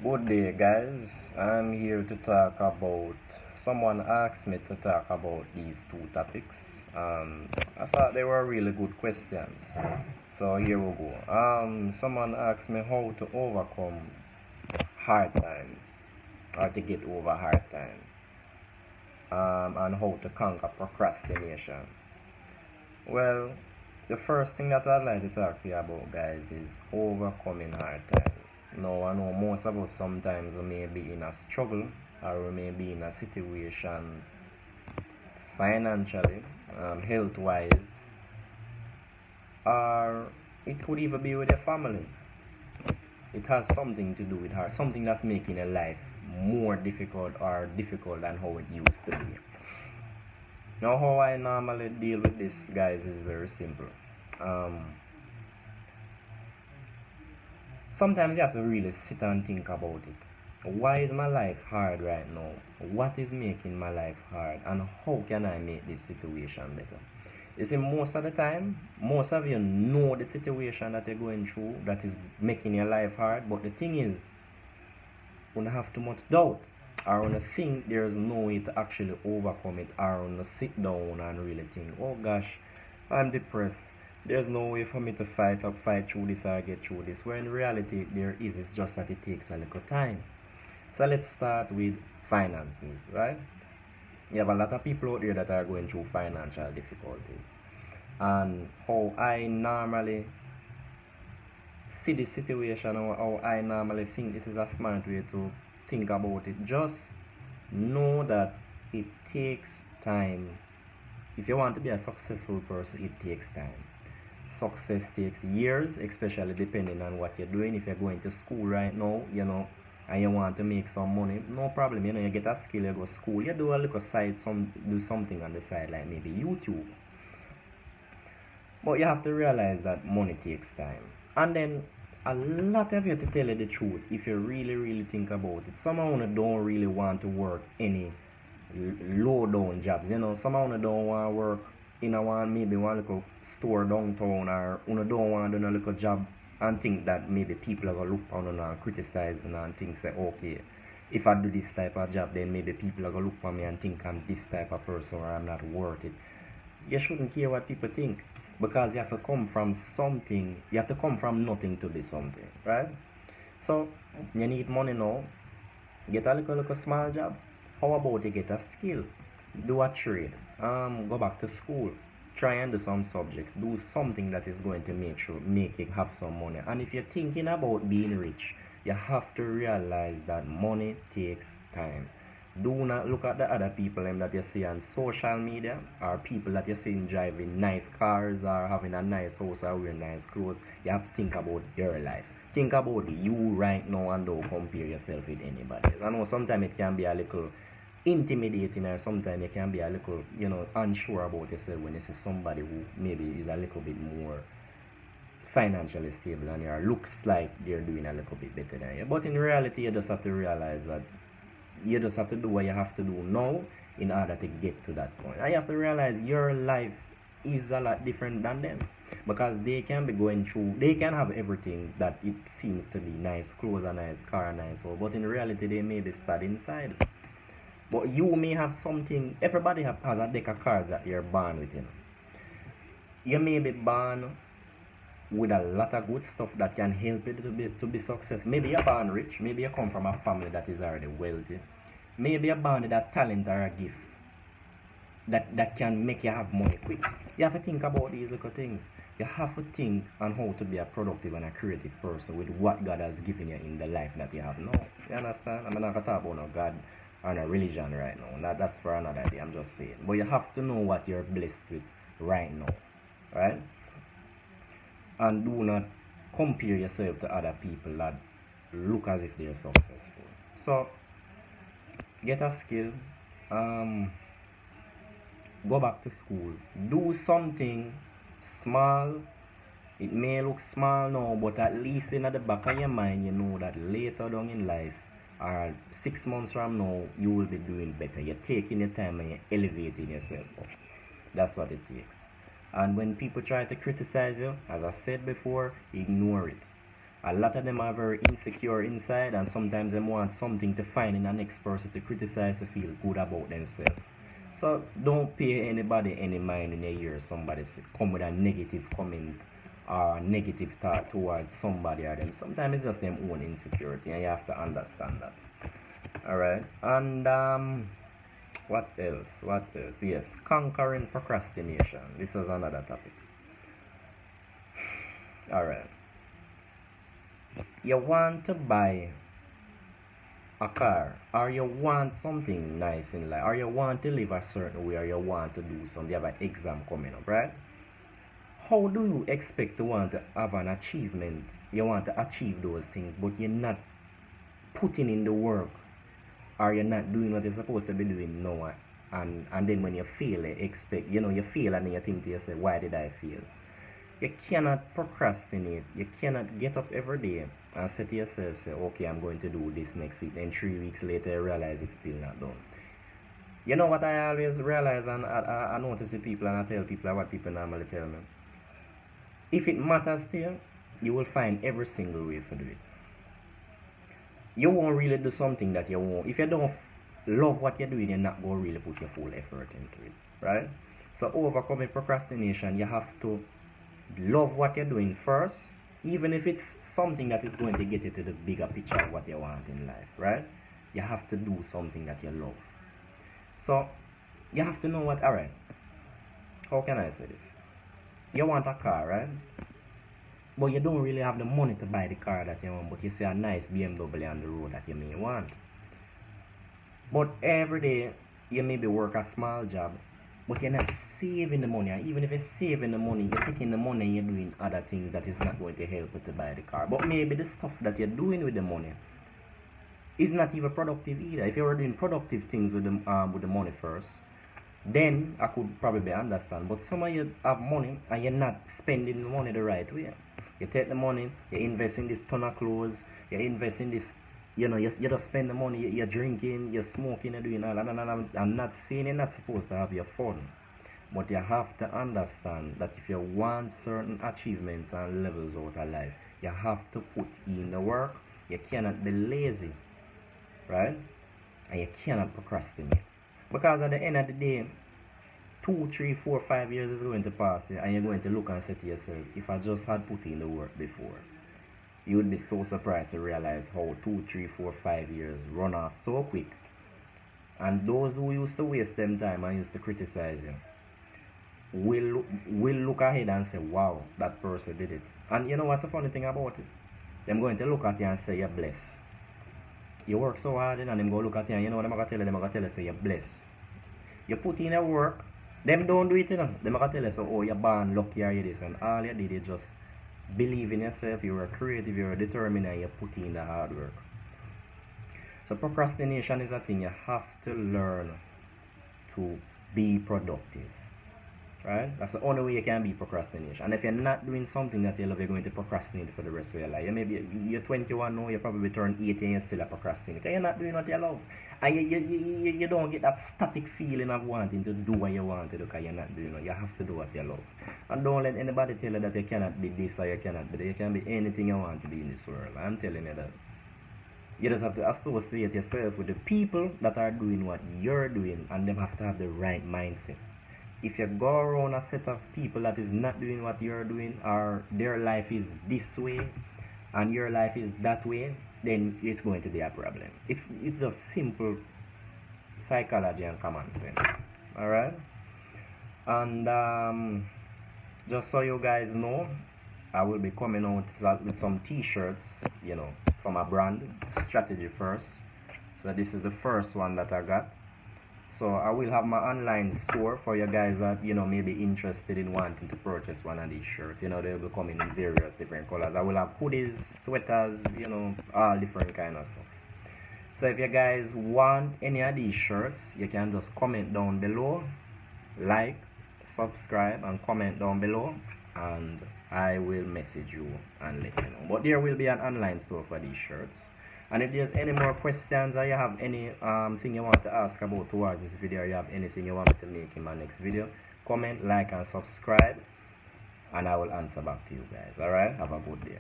Good day, guys. I'm here to talk about. Someone asked me to talk about these two topics. I thought they were really good questions. So here we go. Someone asked me how to overcome hard times or to get over hard times, and how to conquer procrastination. Well, the first thing that I'd like to talk to you about, guys, is overcoming hard times. Now, I know most of us sometimes we may be in a struggle or we may be in a situation financially, health wise, or it could even be with your family. It has something to do with her, something that's making your life more difficult or difficult than how it used to be. Now, how I normally deal with this, guys, is very simple. Um, Sometimes you have to really sit and think about it. Why is my life hard right now? What is making my life hard? And how can I make this situation better? You see, most of the time, most of you know the situation that you're going through that is making your life hard. But the thing is, when you have too much doubt, or when you think there's no way to actually overcome it, or when you sit down and really think, oh gosh, I'm depressed. There's no way for me to fight through this or get through this. Where in reality there is, it's just that it takes a little time. So let's start with finances, right? You have a lot of people out there that are going through financial difficulties. And how I normally see the situation, or how I normally think this is a smart way to think about it, just know that it takes time. If you want to be a successful person, it takes time. Success takes years, especially depending on what you're doing. If you're going to school right now, and you want to make some money, no problem. You get a skill, you go to school, you do a little side, do something on the side, like maybe YouTube. But you have to realize that money takes time. And then a lot of you, to tell you the truth, if you really, really think about it, some of you don't really want to work any low down jobs. Some of you don't want to work in maybe one little store downtown, or you don't want to do a little job and think that maybe people are going to look on you and criticize you and think, say, okay, if I do this type of job, then maybe people are going to look for me and think I'm this type of person or I'm not worth it. You shouldn't care what people think, because you have to come from something. You have to come from nothing to be something, right? So you need money now. Get a little small job. How about you get a skill? Do a trade. Go back to school. Try and do some subjects. Do something that is going to make you have some money. And if you're thinking about being rich, you have to realize that money takes time. Do not look at the other people that you see on social media, or people that you see driving nice cars or having a nice house or wearing nice clothes. You have to think about your life. Think about you right now and don't compare yourself with anybody. I know sometimes it can be a little intimidating, or sometimes you can be a little, unsure about yourself when you see somebody who maybe is a little bit more financially stable and you looks like they're doing a little bit better than you. But in reality, you just have to realize that you just have to do what you have to do now in order to get to that point. And you have to realize your life is a lot different than them, because they can be going through, they can have everything that it seems to be: nice clothes, a nice car, a nice home, but in reality they may be sad inside. But you may have something. Everybody has a deck of cards that you're born with. You may be born with a lot of good stuff that can help you to be successful. Maybe you're born rich. Maybe you come from a family that is already wealthy. Maybe you're born with a talent or a gift that can make you have money quick. You have to think about these little things. You have to think on how to be a productive and a creative person with what God has given you in the life that you have now. You understand? I'm not going to talk about no God or no religion right now. That's for another day. I'm just saying. But you have to know what you're blessed with right now. Right? And do not compare yourself to other people that look as if they're successful. So get a skill. Go back to school. Do something small. It may look small now, but at least in the back of your mind, you know that later down in life, or 6 months from now, you will be doing better. You're taking your time and you're elevating yourself up. That's what it takes. And when people try to criticize you, as I said before, ignore it. A lot of them are very insecure inside, and sometimes they want something to find in the next person to criticize, to feel good about themselves. So don't pay anybody any mind in a year somebody come with a negative comment or a negative thought towards somebody or them. Sometimes it's just them own insecurity, and you have to understand that. Alright, and what else? What else? Yes, conquering procrastination. This is another topic. Alright, you want to buy a car, or you want something nice in life, or you want to live a certain way, or you want to do something, you have an exam coming up, right? How do you expect to want to have an achievement? You want to achieve those things, but you're not putting in the work, or you're not doing what you're supposed to be doing now, and then when you fail, you expect, you fail, and then you think to yourself, why did I fail? You cannot procrastinate. You cannot get up every day and say to yourself, say, okay, I'm going to do this next week. Then 3 weeks later, you realize it's still not done. You know what I always realize, and I notice with people, and I tell people what people normally tell me. If it matters to you, you will find every single way to do it. You won't really do something that you won't. If you don't love what you're doing, you're not going to really put your full effort into it, right? So overcoming procrastination, you have to love what you're doing first, even if it's something that is going to get you to the bigger picture of what you want in life, right? You have to do something that you love. So you have to know what, alright, how can I say this? You want a car, right? But you don't really have the money to buy the car that you want, but you see a nice BMW on the road that you may want. But every day you maybe work a small job, but you're not saving the money. And even if you're saving the money, you're taking the money and you're doing other things that is not going to help you to buy the car. But maybe the stuff that you're doing with the money is not even productive either. If you were doing productive things with the money first, then I could probably understand. But some of you have money and you're not spending the money the right way. You take the money, you invest in this ton of clothes, you invest in this, you just spend the money, you're drinking, you're smoking, you're doing all that. And I'm not saying you're not supposed to have your fun. But you have to understand that if you want certain achievements and levels out of life, you have to put in the work. You cannot be lazy, right? And you cannot procrastinate. Because at the end of the day, 2, 3, 4, 5 years is going to pass, and you're going to look and say to yourself, if I just had put in the work before, you would be so surprised to realize how 2, 3, 4, 5 years run off so quick. And those who used to waste them time and used to criticize you will look ahead and say, wow, that person did it. And you know what's the funny thing about it? They're going to look at you and say, you're blessed. You work so hard, and them go look at you, and you know what I'm going to tell you? They're going to tell you, say, you're blessed. You put in your work, them don't do it, They're going to tell you, so, oh, you're born lucky, or you this, and all you did is just believe in yourself, you were creative, you were determined, and you put in the hard work. So procrastination is a thing you have to learn to be productive. Right? That's the only way you can be procrastination. And if you're not doing something that you love, you're going to procrastinate for the rest of your life. You're 21 now, you probably turn 18 and you're still a procrastinator. You're not doing what you love. And you don't get that static feeling of wanting to do what you want to do because you're not doing it. You have to do what you love. And don't let anybody tell you that you cannot be this or you cannot be that. You can be anything you want to be in this world. I'm telling you that. You just have to associate yourself with the people that are doing what you're doing, and them have to have the right mindset. If you go around a set of people that is not doing what you're doing, or their life is this way and your life is that way, then it's going to be a problem. It's just simple psychology and common sense. Alright? And just so you guys know, I will be coming out with some t-shirts, from a brand, Strategy First. So this is the first one that I got. So I will have my online store for you guys that may be interested in wanting to purchase one of these shirts. They will come in various different colors. I will have hoodies, sweaters, all different kind of stuff. So if you guys want any of these shirts, you can just comment down below, like, subscribe, and comment down below, and I will message you and let you know. But there will be an online store for these shirts. And if there's any more questions, or you have any thing you want to ask about towards this video, or you have anything you want me to make in my next video, comment, like, and subscribe, and I will answer back to you guys. Alright, have a good day.